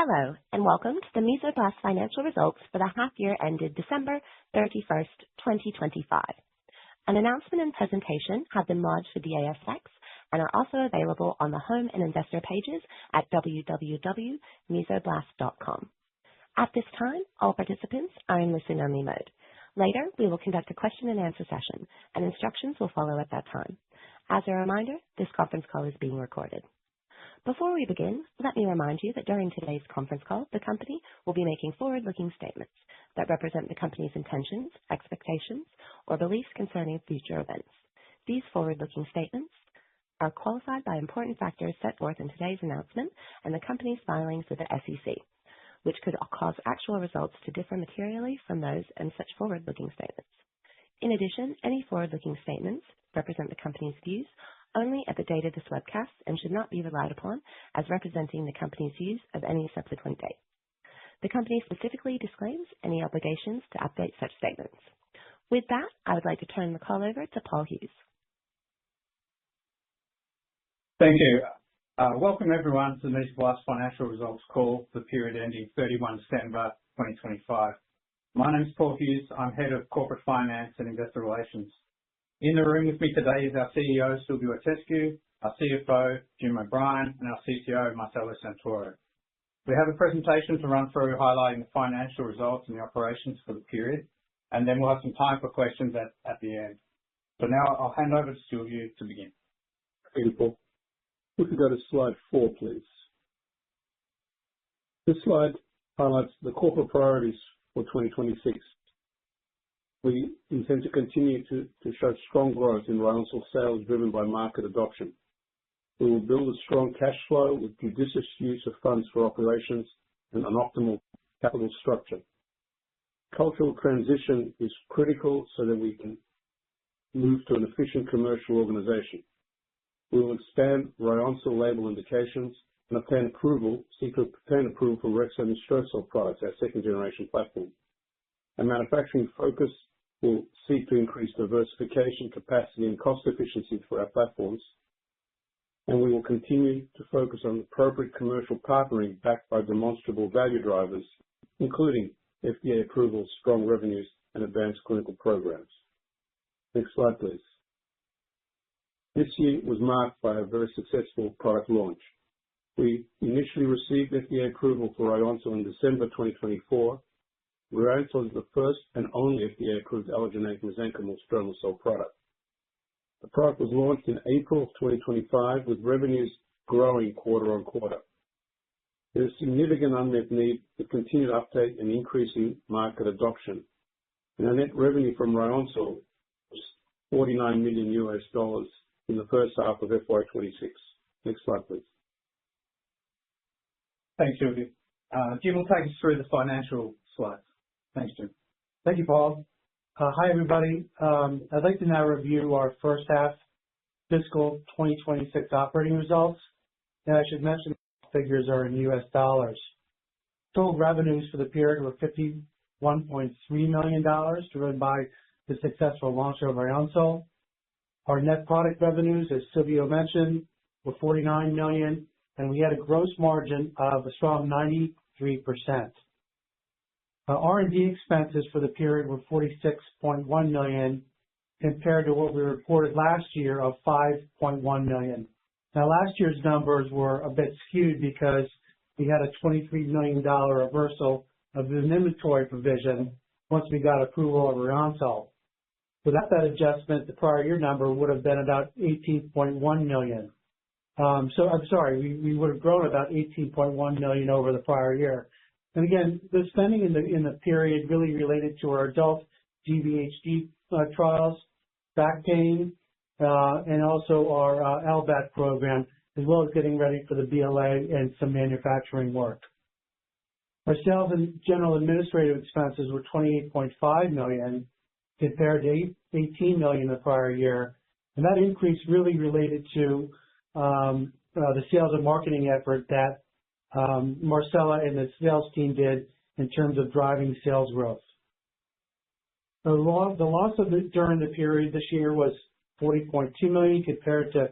Hello, and welcome to the Mesoblast financial results for the half year ended December 31st, 2025. An announcement and presentation have been lodged with the ASX and are also available on the home and investor pages at www.mesoblast.com. At this time, all participants are in listen-only mode. Later, we will conduct a question and answer session, and instructions will follow at that time. As a reminder, this conference call is being recorded. Before we begin, let me remind you that during today's conference call, the company will be making forward-looking statements that represent the company's intentions, expectations, or beliefs concerning future events. These forward-looking statements are qualified by important factors set forth in today's announcement and the company's filings with the SEC, which could cause actual results to differ materially from those in such forward-looking statements. In addition, any forward-looking statements represent the company's views only at the date of this webcast and should not be relied upon as representing the company's views of any subsequent date. The company specifically disclaims any obligations to update such statements. With that, I would like to turn the call over to Paul Hughes. Thank you. Welcome everyone to the Mesoblast financial results call for the period ending 31 December 2025. My name is Paul Hughes. I'm Head of Corporate Finance and Investor Relations. In the room with me today is our CEO, Silvio Itescu, our CFO, Jim O'Brien, and our CTO, Marcelo Santoro. We have a presentation to run through highlighting the financial results and the operations for the period, and then we'll have some time for questions at the end. So now I'll hand over to Silvio to begin. Thank you, Paul. We can go to slide 4, please. This slide highlights the corporate priorities for 2026. We intend to continue to show strong growth in Ryoncil sales driven by market adoption. We will build a strong cash flow with judicious use of funds for operations and an optimal capital structure. Cultural transition is critical so that we can move to an efficient commercial organization. We will expand Ryoncil label indications and seek to obtain approval for Rexone and Strepsil products, our second generation platform. Our manufacturing focus will seek to increase diversification, capacity, and cost efficiency for our platforms, and we will continue to focus on appropriate commercial partnering backed by demonstrable value drivers, including FDA approval, strong revenues, and advanced clinical programs. Next slide, please. This year was marked by a very successful product launch. We initially received FDA approval for Ryoncil in December 2024. Ryoncil is the first and only FDA-approved allogeneic mesenchymal stromal cell product. The product was launched in April of 2025, with revenues growing quarter on quarter. There is significant unmet need with continued uptake and increasing market adoption. And our net revenue from Ryoncil was $49 million in the first half of FY26. Next slide, please. Thanks, Silvio. Jim will take us through the financial slides. Thanks, Jim. Thank you, Paul. Hi, everybody. I'd like to now review our first half fiscal 2026 operating results. And I should mention the figures are in US dollars. Total revenues for the period were $51.3 million, driven by the successful launch of Ryoncil. Our net product revenues, as Silvio mentioned, were $49 million, and we had a gross margin of a strong 93%. R&D expenses for the period were $46.1 million compared to what we reported last year of $5.1 million. Now, last year's numbers were a bit skewed because we had a $23 million reversal of an inventory provision once we got approval of Ryoncil. Without that adjustment, the prior year number would have been about $18.1 million. We would have grown about $18.1 million over the prior year. And again, the spending in the period really related to our adult GVHD trials, back pain, and also our LVAD program, as well as getting ready for the BLA and some manufacturing work. Our sales and general administrative expenses were $28.5 million compared to $18 million the prior year. And that increase really related to the sales and marketing effort that Marcella and the sales team did in terms of driving sales growth. The loss during the period this year was $40.2 million compared to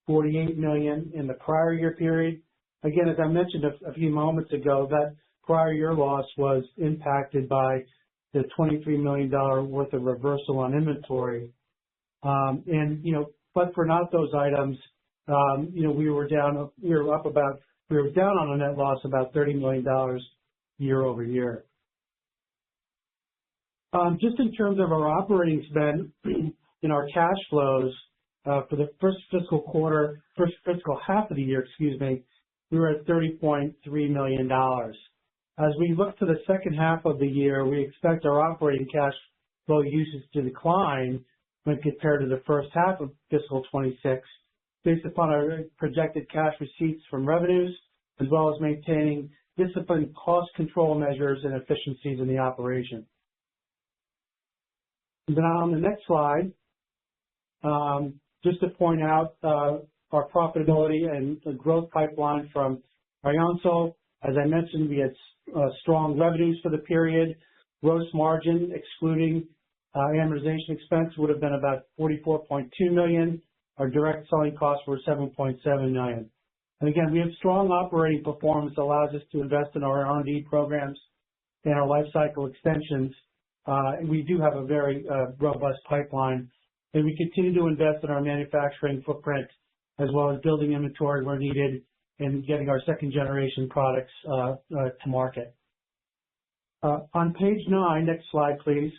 $48 million in the prior year period. Again, as I mentioned a few moments ago, that prior year loss was impacted by the $23 million worth of reversal on inventory. But for not those items, we were down on a net loss about $30 million year over year. Just in terms of our operating spend in our cash flows for the first fiscal half of the year, we were at $30.3 million. As we look to the second half of the year, we expect our operating cash flow usage to decline when compared to the first half of fiscal 26, based upon our projected cash receipts from revenues, as well as maintaining disciplined cost control measures and efficiencies in the operation. And then on the next slide, just to point out our profitability and the growth pipeline from Ryoncil. As I mentioned, we had strong revenues for the period. Gross margin, excluding amortization expense, would have been about $44.2 million. Our direct selling costs were $7.7 million. And again, we have strong operating performance that allows us to invest in our R&D programs and our life cycle extensions. And we do have a very robust pipeline. And we continue to invest in our manufacturing footprint, as well as building inventory where needed and getting our second generation products to market. On page 9, next slide, please.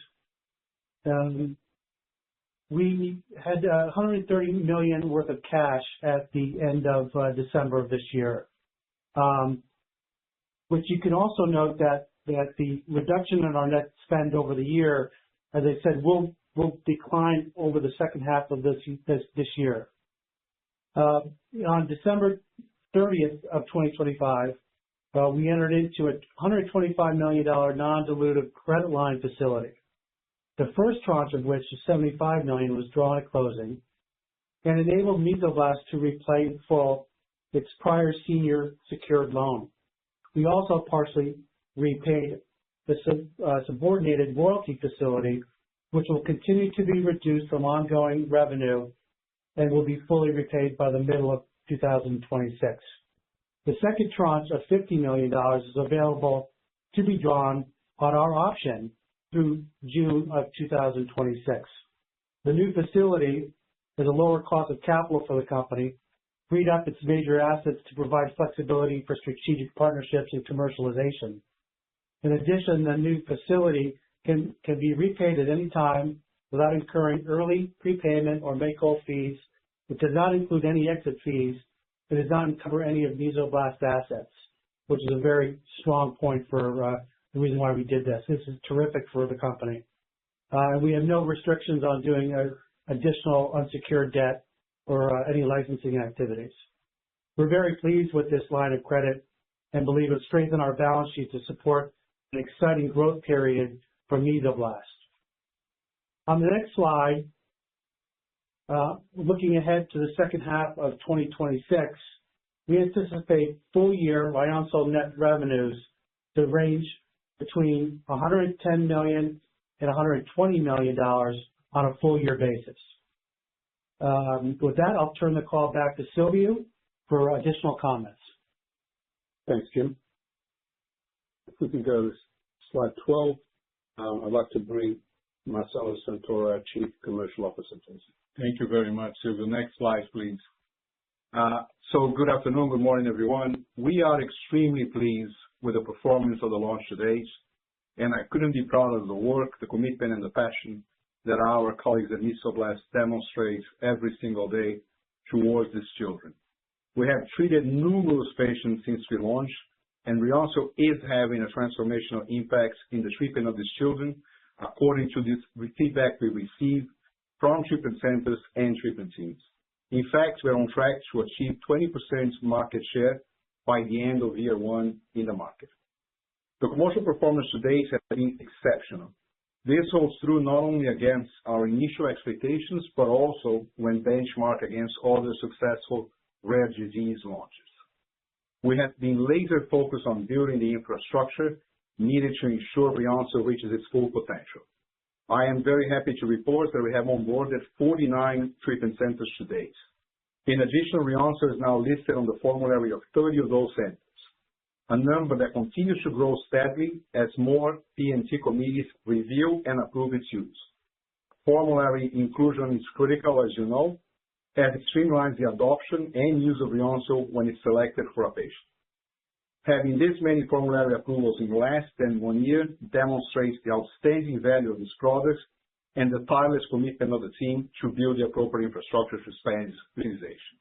We had $130 million worth of cash at the end of December of this year. Which you can also note that the reduction in our net spend over the year, as I said, will decline over the second half of this year. On December 30th of 2025, we entered into a $125 million non-dilutive credit line facility. The first tranche of which is $75 million was drawn at closing and enabled Mesoblast to repay in full its prior senior secured loan. We also partially repaid the subordinated royalty facility, which will continue to be reduced from ongoing revenue and will be fully repaid by the middle of 2026. The second tranche of $50 million is available to be drawn on our option through June of 2026. The new facility is a lower cost of capital for the company, freed up its major assets to provide flexibility for strategic partnerships and commercialization. In addition, the new facility can be repaid at any time without incurring early prepayment or make-whole fees. It does not include any exit fees. It does not cover any of Mesoblast assets, which is a very strong point for the reason why we did this. This is terrific for the company. We have no restrictions on doing additional unsecured debt or any licensing activities. We're very pleased with this line of credit and believe it strengthens our balance sheet to support an exciting growth period for Mesoblast. On the next slide, looking ahead to the second half of 2026, we anticipate full year Ryoncil net revenues to range between $110 million and $120 million on a full year basis. With that, I'll turn the call back to Silvio for additional comments. Thanks, Jim. If we can go to slide 12, I'd like to bring Marcelo Santoro, our Chief Commercial Officer, please. Thank you very much, Silvio. Next slide, please. So good afternoon, good morning, everyone. We are extremely pleased with the performance of the launch today, and I couldn't be prouder of the work, the commitment, and the passion that our colleagues at Mesoblast demonstrate every single day towards these children. We have treated numerous patients since we launched, and Ryoncil is having a transformational impact in the treatment of these children, according to the feedback we receive from treatment centers and treatment teams. In fact, we're on track to achieve 20% market share by the end of year one in the market. The commercial performance today has been exceptional. This holds true not only against our initial expectations, but also when benchmarked against other successful rare disease launches. We have been laser focused on building the infrastructure needed to ensure Ryoncil reaches its full potential. I am very happy to report that we have onboarded 49 treatment centers to date. In addition, Ryoncil is now listed on the formulary of 30 of those centers, a number that continues to grow steadily as more P&T committees review and approve its use. Formulary inclusion is critical, as you know, as it streamlines the adoption and use of Ryoncil when it's selected for a patient. Having this many formulary approvals in less than 1 year demonstrates the outstanding value of this product and the tireless commitment of the team to build the appropriate infrastructure to expand its utilization.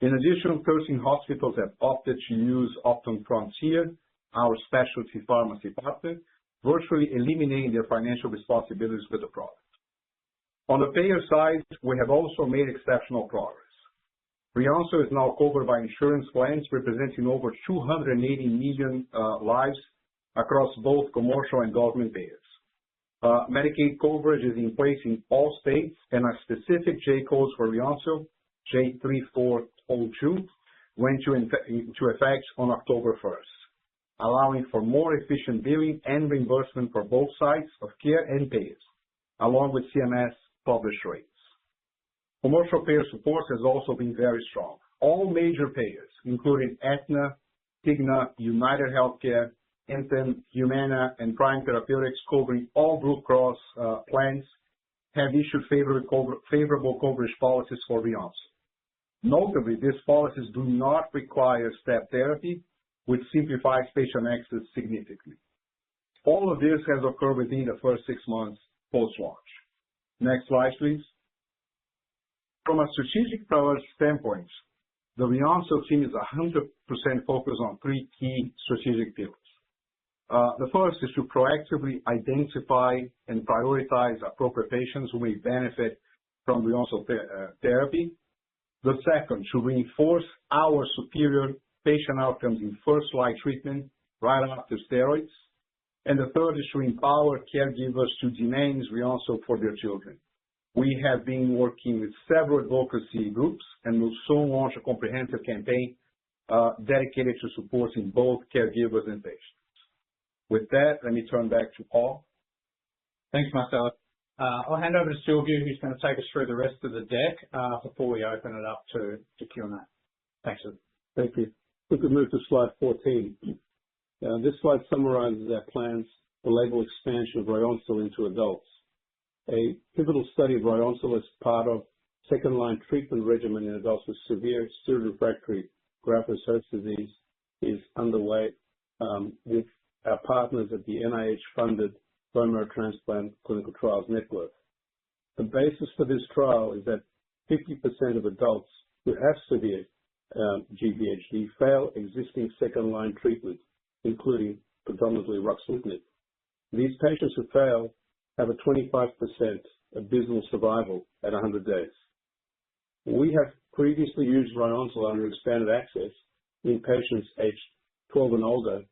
In addition, 13 hospitals have opted to use Optum Frontier, our specialty pharmacy partner, virtually eliminating their financial responsibilities with the product. On the payer side, we have also made exceptional progress. Ryoncil is now covered by insurance plans representing over 280 million lives across both commercial and government payers. Medicaid coverage is in place in all states, and a specific J-code for Ryoncil, J3402, went into effect on October 1st, allowing for more efficient billing and reimbursement for both sides of care and payers, along with CMS published rates. Commercial payer support has also been very strong. All major payers, including Aetna, Cigna, United Healthcare, Anthem, Humana, and Prime Therapeutics, covering all Blue Cross plans, have issued favorable coverage policies for Ryoncil. Notably, these policies do not require step therapy, which simplifies patient access significantly. All of this has occurred within the first 6 months post-launch. Next slide, please. From a strategic priority standpoint, the Ryoncil team is 100% focused on 3 key strategic pillars. The first is to proactively identify and prioritize appropriate patients who may benefit from Ryoncil therapy. The second, to reinforce our superior patient outcomes in first-line treatment right after steroids. And the third is to empower caregivers to demand Ryoncil for their children. We have been working with several advocacy groups and will soon launch a comprehensive campaign dedicated to supporting both caregivers and patients. With that, let me turn back to Paul. Thanks, Marcelo. I'll hand over to Sylvia, who's going to take us through the rest of the deck before we open it up to Q&A. Thanks, Sylvia. Thank you. We could move to slide 14. This slide summarizes our plans for label expansion of Ryoncil into adults. A pivotal study of Ryoncil as part of second-line treatment regimen in adults with severe steroid-refractory graft-versus-host disease is underway with our partners at the NIH-funded Bone Marrow Transplant Clinical Trials Network. The basis for this trial is that 50% of adults who have severe GVHD fail existing second-line treatment, including predominantly ruxolitinib. These patients who fail have a 25% abysmal survival at 100 days. We have previously used Ryoncil under expanded access in patients aged 12 and older,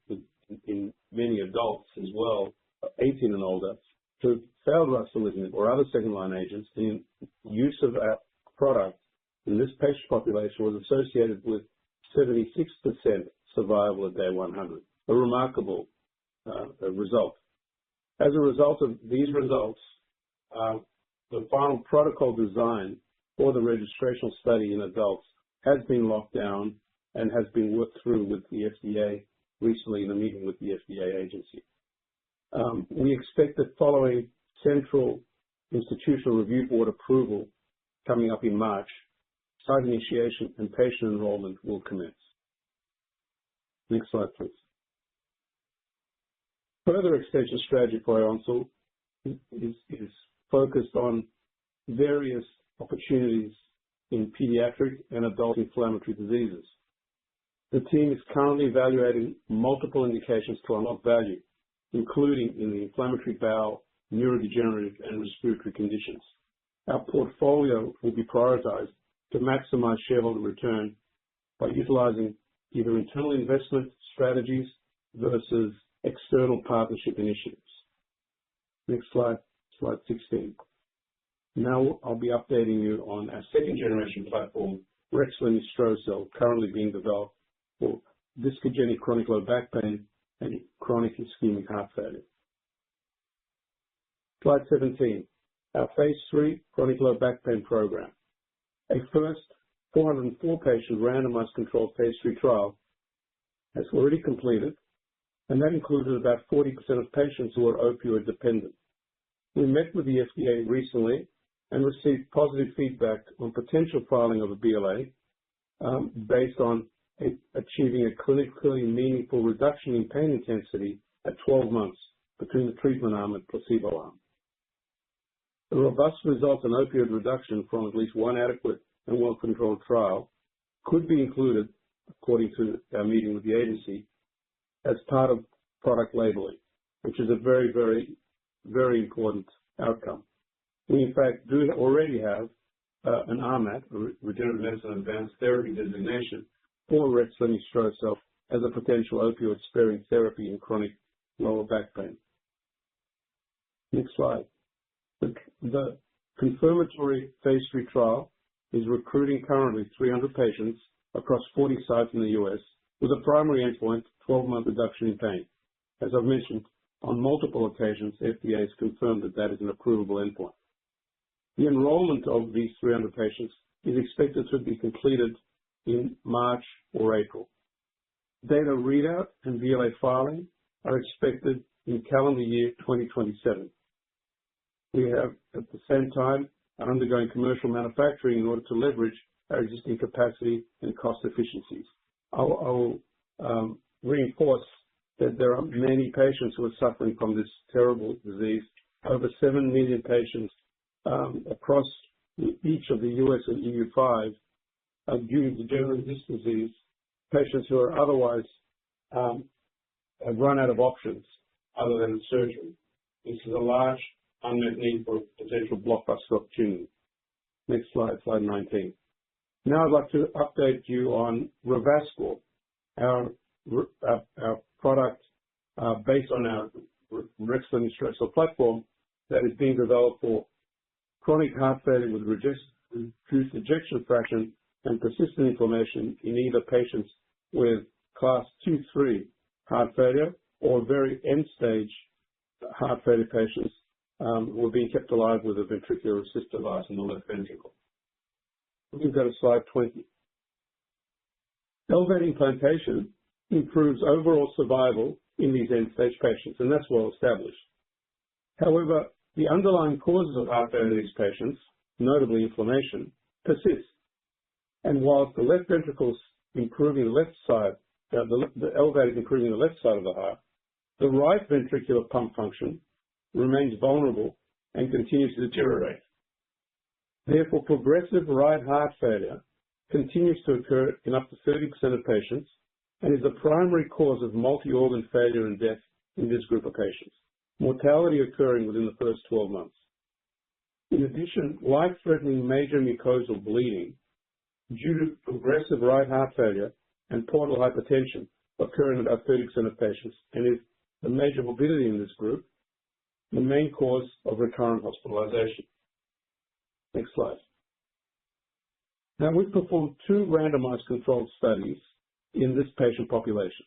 in many adults as well, 18 and older, who failed ruxolitinib or other second-line agents. The use of our product in this patient population was associated with 76% survival at day 100, a remarkable result. As a result of these results, the final protocol design for the registrational study in adults has been locked down and has been worked through with the FDA recently in a meeting with the FDA agency. We expect that following Central Institutional Review Board approval coming up in March, site initiation and patient enrollment will commence. Next slide, please. Further extension strategy for Ryoncil is focused on various opportunities in pediatric and adult inflammatory diseases. The team is currently evaluating multiple indications to unlock value, including in the inflammatory bowel, neurodegenerative, and respiratory conditions. Our portfolio will be prioritized to maximize shareholder return by utilizing either internal investment strategies versus external partnership initiatives. Next slide, slide 16. Now I'll be updating you on our second-generation platform, Rexlemestrocel, currently being developed for discogenic chronic low back pain and chronic ischemic heart failure. Slide 17, our phase 3 chronic low back pain program. A first 404 patient randomized controlled phase 3 trial has already completed, and that included about 40% of patients who are opioid dependent. We met with the FDA recently and received positive feedback on potential filing of a BLA based on achieving a clinically meaningful reduction in pain intensity at 12 months between the treatment arm and placebo arm. The robust results in opioid reduction from at least one adequate and well-controlled trial could be included, according to our meeting with the agency, as part of product labeling, which is a very, very, very important outcome. We, in fact, do already have an RMAT, Regenerative Medicine Advanced Therapy designation, for rexlemestrocel as a potential opioid-sparing therapy in chronic lower back pain. Next slide. The confirmatory phase 3 trial is recruiting currently 300 patients across 40 sites in the U.S. with a primary endpoint, 12-month reduction in pain. As I've mentioned, on multiple occasions, FDA has confirmed that that is an approvable endpoint. The enrollment of these 300 patients is expected to be completed in March or April. Data readout and BLA filing are expected in calendar year 2027. We have, at the same time, are undergoing commercial manufacturing in order to leverage our existing capacity and cost efficiencies. I will reinforce that there are many patients who are suffering from this terrible disease. Over 7 million patients across each of the US and EU5 due to degenerative disc disease, patients who are otherwise have run out of options other than surgery. This is a large unmet need for potential blockbuster opportunity. Next slide, slide 19. Now I'd like to update you on Revascor, our product based on our rexlemestrocel platform that is being developed for chronic heart failure with reduced ejection fraction and persistent inflammation in either patients with class 2-3 heart failure or very end-stage heart failure patients who are being kept alive with a ventricular assist device in the left ventricle. We can go to slide 20. LVAD implantation improves overall survival in these end-stage patients, and that's well established. However, the underlying causes of heart failure in these patients, notably inflammation, persist. And whilst the left ventricle is improving the left side, the LVAD is improving the left side of the heart, the right ventricular pump function remains vulnerable and continues to deteriorate. Therefore, progressive right heart failure continues to occur in up to 30% of patients and is the primary cause of multi-organ failure and death in this group of patients, mortality occurring within the first 12 months. In addition, life-threatening major mucosal bleeding due to progressive right heart failure and portal hypertension occur in about 30% of patients and is the major morbidity in this group, the main cause of recurrent hospitalization. Next slide. Now, we've performed 2 randomized controlled studies in this patient population.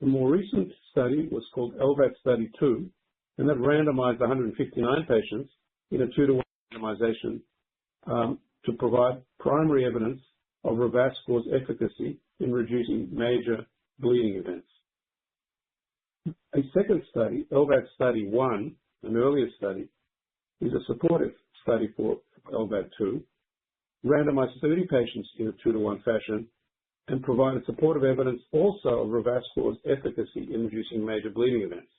The more recent study was called LVAD Study 2, and that randomized 159 patients in a 2-to-1 randomization to provide primary evidence of Revascor's efficacy in reducing major bleeding events. A second study, LVAD Study 1, an earlier study, is a supportive study for LVAD 2, randomized 30 patients in a 2-to-1 fashion, and provided supportive evidence also of Revascor's efficacy in reducing major bleeding events.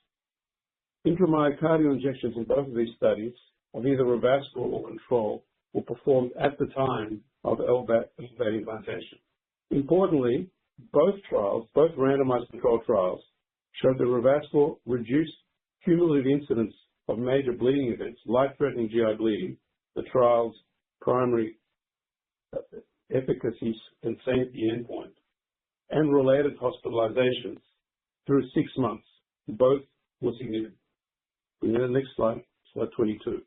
Intramyocardial injections in both of these studies of either Revascor or control were performed at the time of LVAD implantation. Importantly, both randomized controlled trials, showed that Revascor reduced cumulative incidence of major bleeding events, life-threatening GI bleeding, the trial's primary efficacy and safety endpoint, and related hospitalizations through 6 months. Both were significant. In the next slide, slide 22.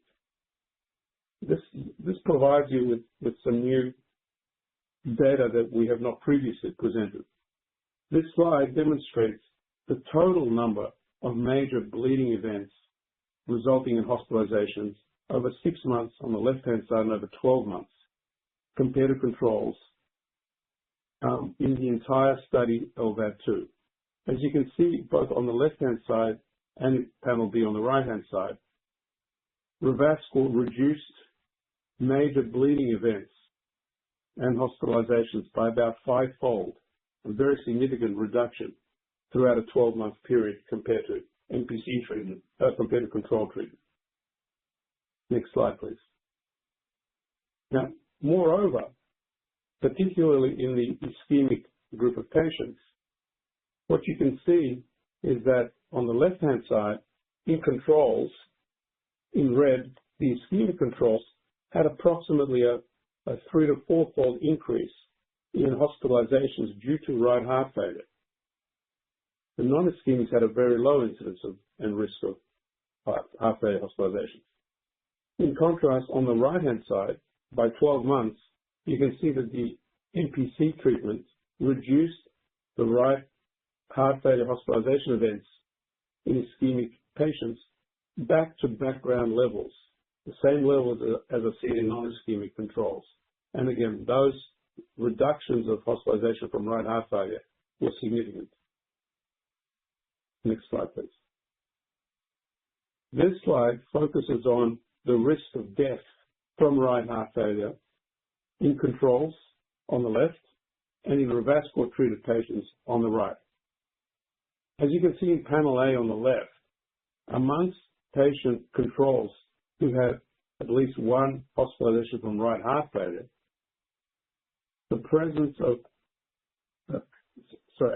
This provides you with some new data that we have not previously presented. This slide demonstrates the total number of major bleeding events resulting in hospitalizations over 6 months on the left-hand side and over 12 months compared to controls in the entire study LVAD2. As you can see, both on the left-hand side and panel B on the right-hand side, Revascor reduced major bleeding events and hospitalizations by about 5-fold, a very significant reduction throughout a 12-month period compared to NPC treatment, compared to control treatment. Next slide, please. Now, moreover, particularly in the ischemic group of patients, what you can see is that on the left-hand side, in controls, in red, the ischemic controls had approximately a 3 to 4-fold increase in hospitalizations due to right heart failure. The non-ischemics had a very low incidence and risk of heart failure hospitalizations. In contrast, on the right-hand side, by 12 months, you can see that the NPC treatment reduced the right heart failure hospitalization events in ischemic patients back to background levels, the same levels as are seen in non-ischemic controls. And again, those reductions of hospitalization from right heart failure were significant. Next slide, please. This slide focuses on the risk of death from right heart failure in controls on the left and in Revascor-treated patients on the right. As you can see in panel A on the left, amongst patient controls who had at least one hospitalization from right heart failure,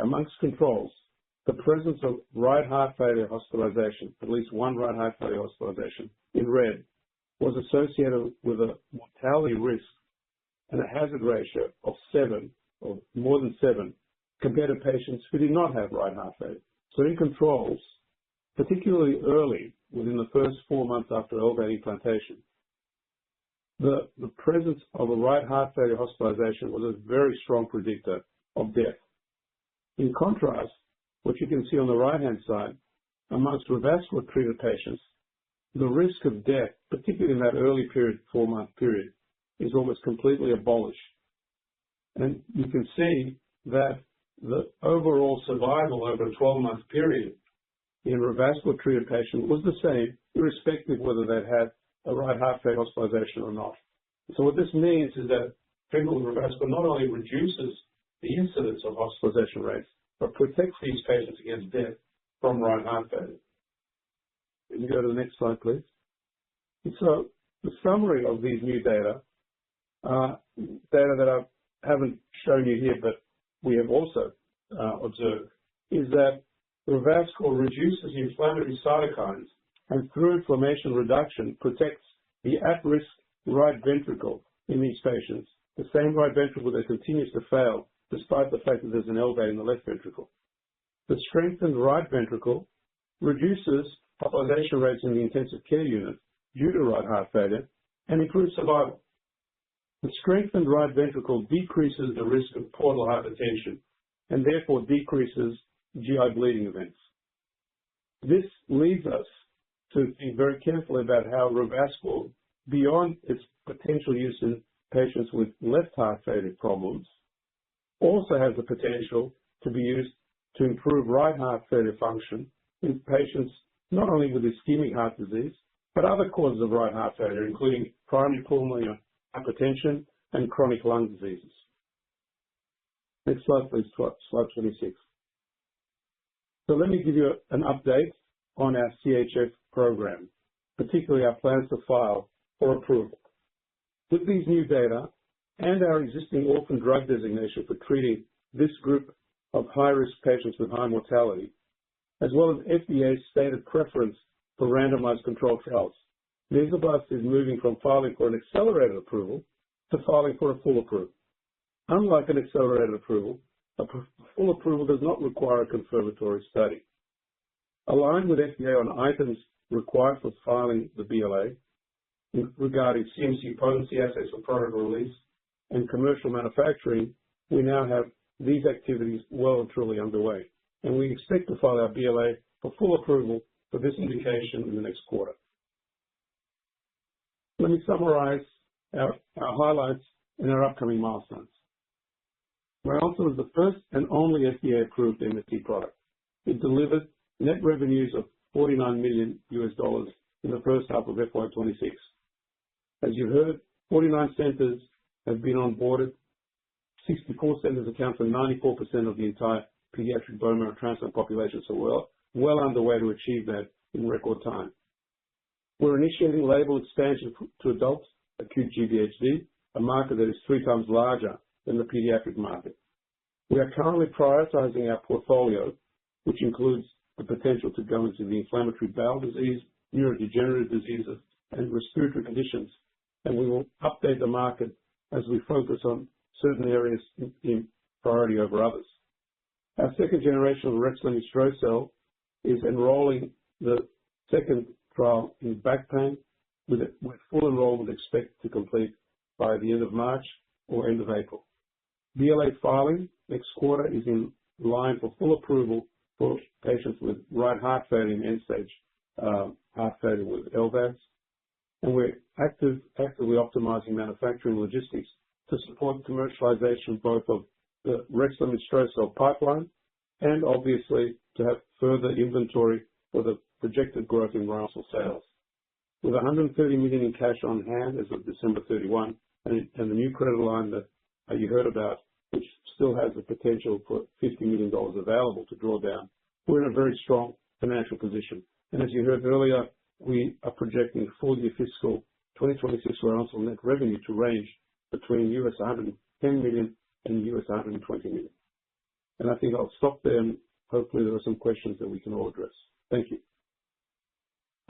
amongst controls, the presence of right heart failure hospitalization, at least one right heart failure hospitalization in red, was associated with a mortality risk and a hazard ratio of 7 or more than 7 compared to patients who did not have right heart failure. So in controls, particularly early, within the first 4 months after LVAD implantation, the presence of a right heart failure hospitalization was a very strong predictor of death. In contrast, what you can see on the right-hand side, amongst Revascor-treated patients, the risk of death, particularly in that early period, 4-month period, is almost completely abolished. And you can see that the overall survival over a 12-month period in Revascor-treated patients was the same, irrespective of whether they'd had a right heart failure hospitalization or not. So what this means is that treatment with Revascor not only reduces the incidence of hospitalization rates, but protects these patients against death from right heart failure. Can you go to the next slide, please? And so the summary of these new data that I haven't shown you here, but we have also observed, is that Revascor reduces inflammatory cytokines and through inflammation reduction protects the at-risk right ventricle in these patients, the same right ventricle that continues to fail despite the fact that there's an LVAD in the left ventricle. The strengthened right ventricle reduces hospitalization rates in the intensive care unit due to right heart failure and improves survival. The strengthened right ventricle decreases the risk of portal hypertension and therefore decreases GI bleeding events. This leads us to think very carefully about how Revascor, beyond its potential use in patients with left heart failure problems, also has the potential to be used to improve right heart failure function in patients not only with ischemic heart disease, but other causes of right heart failure, including primary pulmonary hypertension and chronic lung diseases. Next slide, please, slide 26. So let me give you an update on our CHF program, particularly our plans to file for approval. With these new data and our existing orphan drug designation for treating this group of high-risk patients with high mortality, as well as FDA's stated preference for randomized controlled trials, Mesoblast is moving from filing for an accelerated approval to filing for a full approval. Unlike an accelerated approval, a full approval does not require a confirmatory study. Aligned with FDA on items required for filing the BLA regarding CMC potency assays for product release and commercial manufacturing, we now have these activities well and truly underway, and we expect to file our BLA for full approval for this indication in the next quarter. Let me summarize our highlights and our upcoming milestones. Ryoncil is the first and only FDA-approved MSC product. It delivered net revenues of $49 million in the first half of FY26. As you heard, 49 centers have been onboarded. 64 centers account for 94% of the entire pediatric bone marrow transplant population, so well underway to achieve that in record time. We're initiating label expansion to adults acute GVHD, a market that is 3 times larger than the pediatric market. We are currently prioritizing our portfolio, which includes the potential to go into the inflammatory bowel disease, neurodegenerative diseases, and respiratory conditions, and we will update the market as we focus on certain areas in priority over others. Our second generation of rexlemestrocel-L is enrolling the second trial in back pain with full enrollment expected to complete by the end of March or end of April. BLA filing next quarter is in line for full approval for patients with right heart failure and end-stage heart failure with LVADs. And we're actively optimizing manufacturing logistics to support commercialization both of the rexlemestrocel-L pipeline and obviously to have further inventory for the projected growth in Ryoncil sales. With $130 million in cash on hand as of December 31 and the new credit line that you heard about, which still has the potential for $50 million available to draw down, we're in a very strong financial position. And as you heard earlier, we are projecting full year fiscal 2026 Ryoncil net revenue to range between $110 million and $120 million. And I think I'll stop there, and hopefully there are some questions that we can all address. Thank you.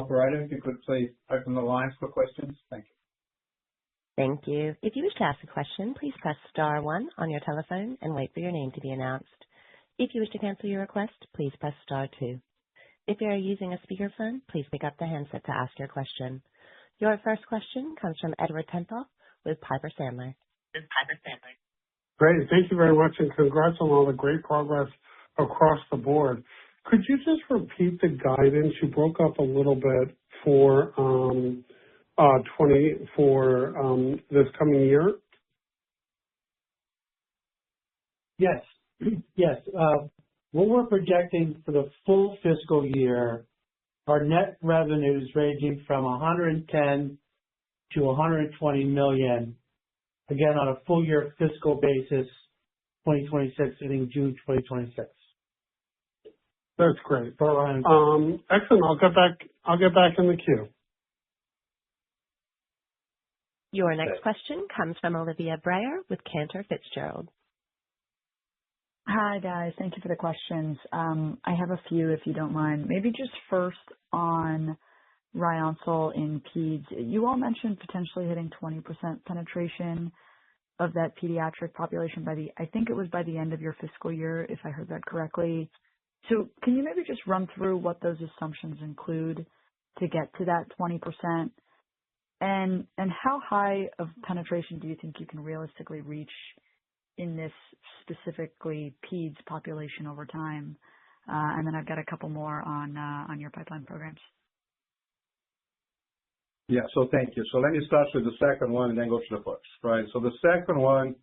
Operator, if you could please open the lines for questions. Thank you. Thank you. If you wish to ask a question, please press star 1 on your telephone and wait for your name to be announced. If you wish to cancel your request, please press star 2. If you are using a speakerphone, please pick up the handset to ask your question. Your first question comes from Edward Tenthoff with Piper Sandler. Great. Thank you very much, and congrats on all the great progress across the board. Could you just repeat the guidance? You broke up a little bit for this coming year. Yes. Yes. What we're projecting for the full fiscal year are net revenues ranging from $110 to $120 million, again, on a full year fiscal basis, 2026, ending June 2026. That's great. Excellent. I'll get back in the queue. Your next question comes from Olivia Breyer with Cantor Fitzgerald. Hi, guys. Thank you for the questions. I have a few, if you don't mind. Maybe just first on Ryoncil in peds. You all mentioned potentially hitting 20% penetration of that pediatric population I think it was by the end of your fiscal year, if I heard that correctly. So can you maybe just run through what those assumptions include to get to that 20%? And how high of penetration do you think you can realistically reach in this specifically peds population over time? And then I've got a couple more on your pipeline programs. Yeah, so thank you. So let me start with the second one and then go to the first, right? So the second one,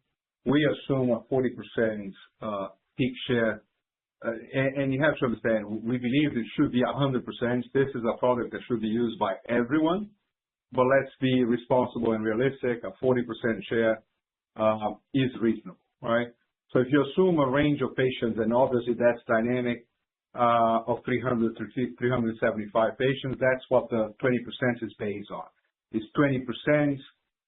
we assume a 40% peak share. And you have to understand, we believe it should be 100%. This is a product that should be used by everyone. But let's be responsible and realistic. A 40% share is reasonable, right? So if you assume a range of patients, and obviously that's dynamic, of 300 to 375 patients, that's what the 20% is based on. It's 20%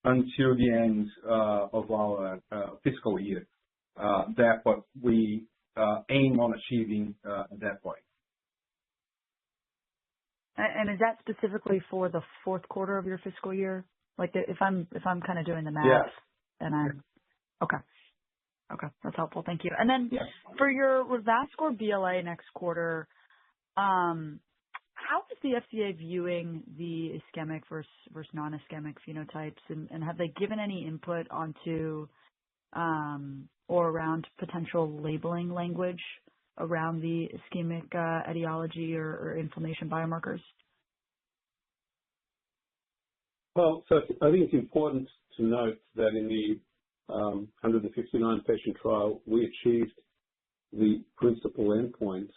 until the end of our fiscal year. That's what we aim on achieving at that point. And is that specifically for the fourth quarter of your fiscal year? Like if I'm kind of doing the math, yes. And okay, that's helpful. Thank you. And then for your Revascor BLA next quarter, how is the FDA viewing the ischemic versus non-ischemic phenotypes, and have they given any input onto or around potential labeling language around the ischemic etiology or inflammation biomarkers? Well, so I think it's important to note that in the 159 patient trial, we achieved the principal endpoint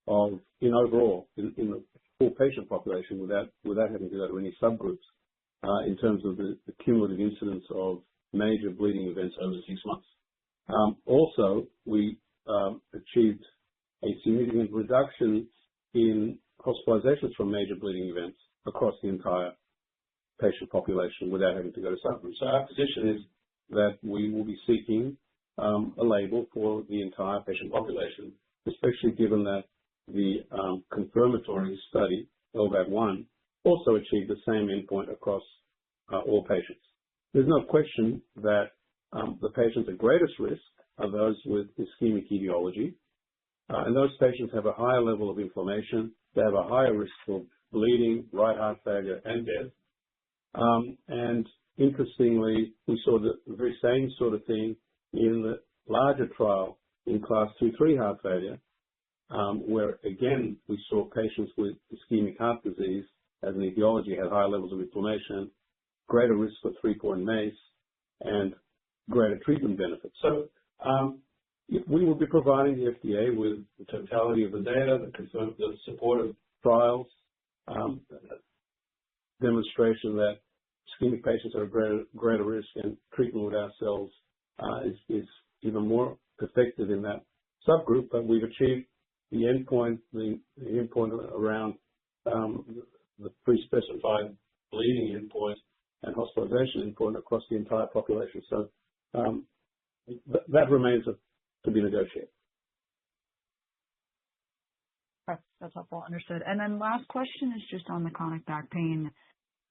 of overall in the full patient population without having to go to any subgroups in terms of the cumulative incidence of major bleeding events over 6 months. Also, we achieved a significant reduction in hospitalizations from major bleeding events across the entire patient population without having to go to subgroups. So our position is that we will be seeking a label for the entire patient population, especially given that the confirmatory study, LVAD-1, also achieved the same endpoint across all patients. There's no question that the patients at greatest risk are those with ischemic etiology, and those patients have a higher level of inflammation. They have a higher risk for bleeding, right heart failure, and death. And interestingly, we saw the very same sort of thing in the larger trial in class 2-3 heart failure, where again we saw patients with ischemic heart disease as an etiology had higher levels of inflammation, greater risk for 3-point MACE, and greater treatment benefits. So we will be providing the FDA with the totality of the data, the supportive trials, demonstration that ischemic patients are at greater risk, and treatment with our cells is even more effective in that subgroup. But we've achieved the endpoint, the endpoint around the pre-specified bleeding endpoint and hospitalization endpoint across the entire population. So that remains to be negotiated. Okay, that's helpful. Understood. And then last question is just on the chronic back pain.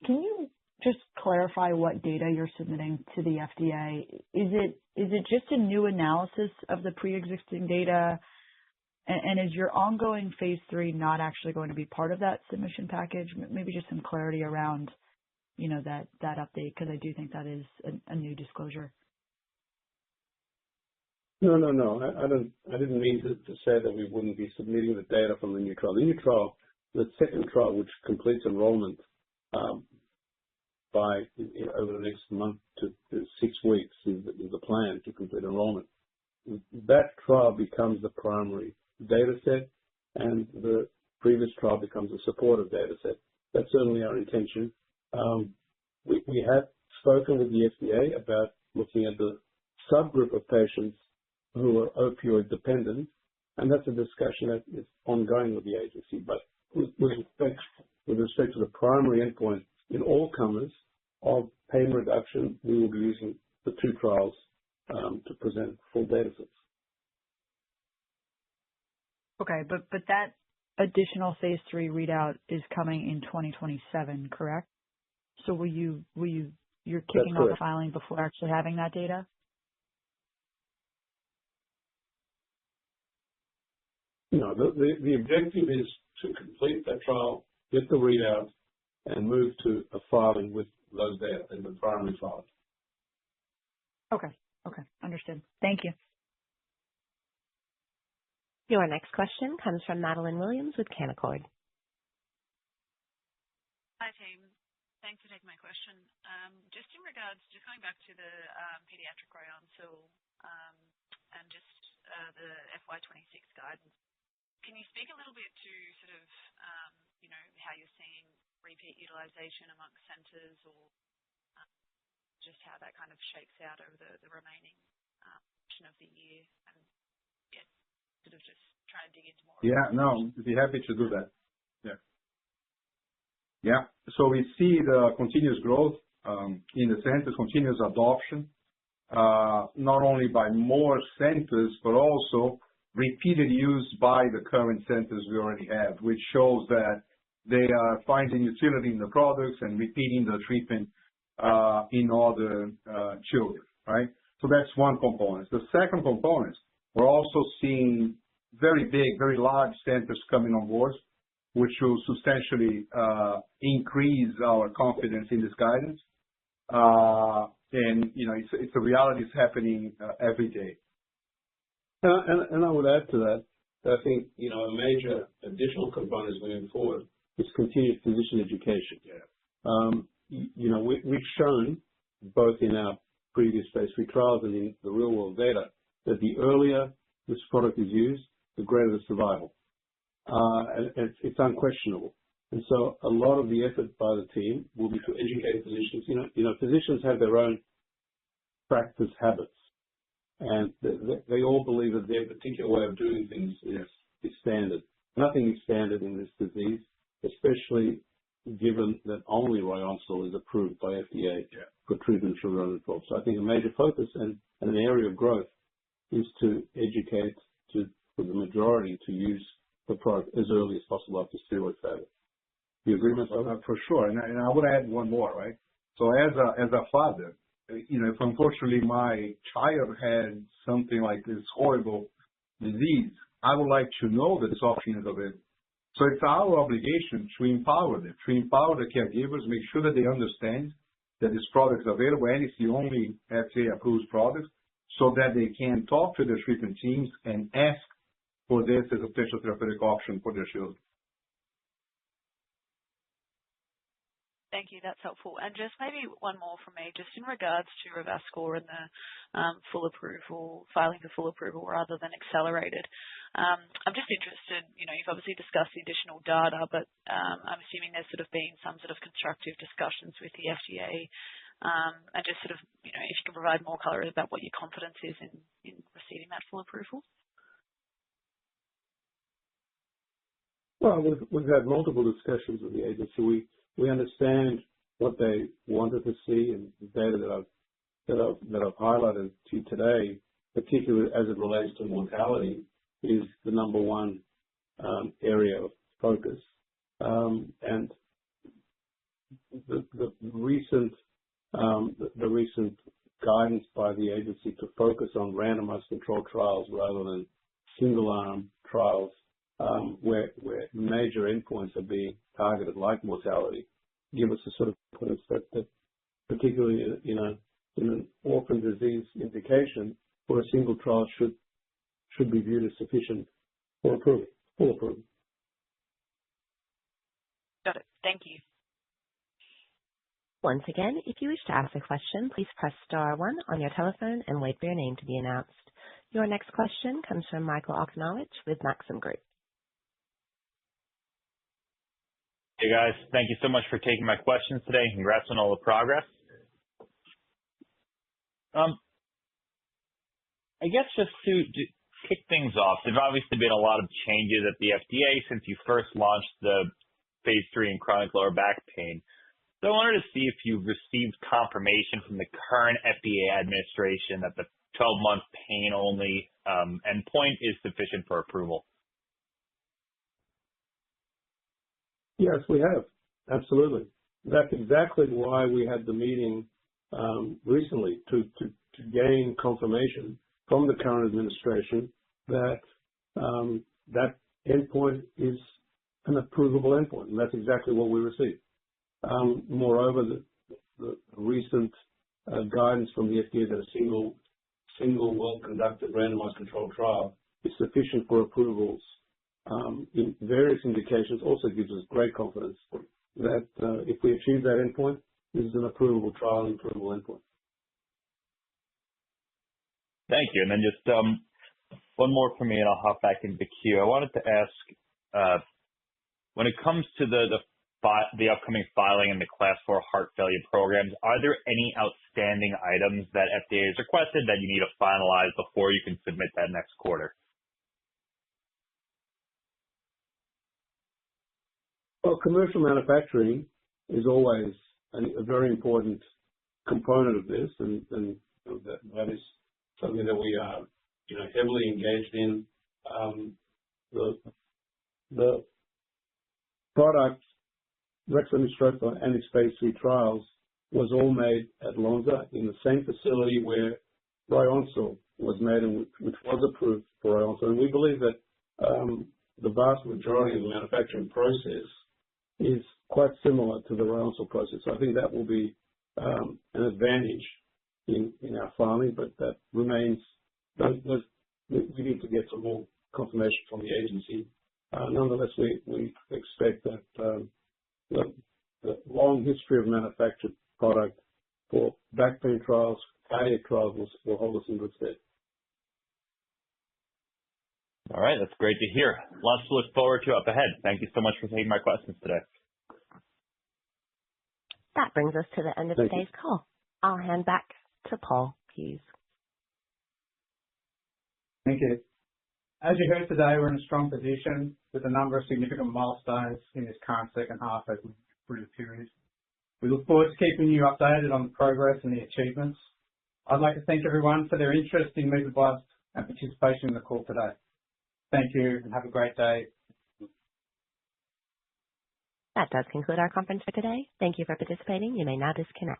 Can you just clarify what data you're submitting to the FDA? Is it just a new analysis of the pre-existing data? And is your ongoing phase 3 not actually going to be part of that submission package? Maybe just some clarity around, that update, because I do think that is a new disclosure. No. I didn't mean to say that we wouldn't be submitting the data from the new trial. The new trial, the second trial, which completes enrollment by over the next month to 6 weeks, is the plan to complete enrollment. That trial becomes the primary data set, and the previous trial becomes a supportive data set. That's certainly our intention. We have spoken with the FDA about looking at the subgroup of patients who are opioid dependent, and that's a discussion that is ongoing with the agency. But with respect to the primary endpoint in all comers of pain reduction, we will be using the 2 trials to present full data sets. Okay, but that additional phase 3 readout is coming in 2027, correct? So you're kicking off the filing before actually having that data? No, the objective is to complete that trial, get the readout, and move to a filing with those data in the primary filing. Okay, understood. Thank you. Your next question comes from Madeline Williams with Canaccord. Hi, team. Thanks for taking my question. Just in regards, just going back to the pediatric Ryoncil and just the FY26 guidance, can you speak a little bit to sort of, how you're seeing repeat utilization amongst centres, or just how that kind of shakes out over the remaining portion of the year, and sort of just try and dig into more? Yeah, no, I'd be happy to do that. Yeah. So we see the continuous growth in the centers, continuous adoption, not only by more centers, but also repeated use by the current centers we already have, which shows that they are finding utility in the products and repeating the treatment in other children, right? So that's one component. The second component, we're also seeing very big, very large centers coming on board, which will substantially increase our confidence in this guidance. And, it's a reality that's happening every day. And I would add to that, I think, a major additional component moving forward is continued physician education. Yeah. We've shown both in our previous phase 3 trials and in the real-world data, that the earlier this product is used, the greater the survival. And it's unquestionable. And so a lot of the effort by the team will be to educate physicians. Physicians have their own practice habits, and they all believe that their particular way of doing things is standard. Nothing is standard in this disease, especially given that only Ryoncil is approved by FDA for treatment for rodent-12. So I think a major focus and an area of growth is to educate for the majority to use the product as early as possible after steroid failure. Do you agree with that? For sure. And I would add one more, right? So as a father, if unfortunately my child had something like this horrible disease, I would like to know that this option is available. So it's our obligation to empower them, to empower the caregivers, make sure that they understand that this product is available and it's the only FDA-approved product, so that they can talk to their treatment teams and ask for this as a potential therapeutic option for their children. Thank you. That's helpful. And just maybe one more from me, just in regards to Revascor and the full approval, filing for full approval rather than accelerated. I'm just interested, you've obviously discussed the additional data, but I'm assuming there's sort of been some sort of constructive discussions with the FDA, and just sort of, if you can provide more color about what your confidence is in receiving that full approval. Well, we've had multiple discussions with the agency. We understand what they wanted to see, and the data that I've highlighted to you today, particularly as it relates to mortality, is the number one area of focus. And the recent guidance by the agency to focus on randomized controlled trials rather than single-arm trials, where major endpoints are being targeted, like mortality, give us a sort of confidence that particularly in an orphan disease indication, where a single trial should be viewed as sufficient for approval, full approval. Got it. Thank you. Once again, if you wish to ask a question, please press star 1 on your telephone and wait for your name to be announced. Your next question comes from Michael Okunowicz with Maxim Group. Hey guys, thank you so much for taking my questions today. Congrats on all the progress. I guess just to kick things off, there's obviously been a lot of changes at the FDA since you first launched the phase 3 in chronic lower back pain. So I wanted to see if you've received confirmation from the current FDA administration that the 12-month pain-only endpoint is sufficient for approval. Yes, we have. Absolutely. That's exactly why we had the meeting recently, to gain confirmation from the current administration that that endpoint is an approvable endpoint, and that's exactly what we received. Moreover, the recent guidance from the FDA that a single well-conducted randomized controlled trial is sufficient for approvals in various indications also gives us great confidence that if we achieve that endpoint, this is an approvable trial and approvable endpoint. Thank you. And then just one more for me, and I'll hop back into the queue. I wanted to ask, when it comes to the upcoming filing in the Class 4 heart failure programs, are there any outstanding items that FDA has requested that you need to finalize before you can submit that next quarter? Well, commercial manufacturing is always a very important component of this, and that is something that we are, heavily engaged in. The product, Rexlemestrocel and its phase 3 trials, was all made at Lonza in the same facility where Ryoncil was made, and which was approved for Ryoncil. And we believe that the vast majority of the manufacturing process is quite similar to the Ryoncil process. So I think that will be an advantage in our filing, but that remains, we need to get some more confirmation from the agency. Nonetheless, we expect that the long history of manufactured product for back pain trials, cardiac trials will hold us in good stead. All right, that's great to hear. Lots to look forward to up ahead. Thank you so much for taking my questions today. That brings us to the end of today's call. I'll hand back to Paul Hughes. Thank you. As you heard today, we're in a strong position with a number of significant milestones in this current second half as we through the period. We look forward to keeping you updated on the progress and the achievements. I'd like to thank everyone for their interest in Mesoblast and participation in the call today. Thank you and have a great day. That does conclude our conference for today. Thank you for participating. You may now disconnect.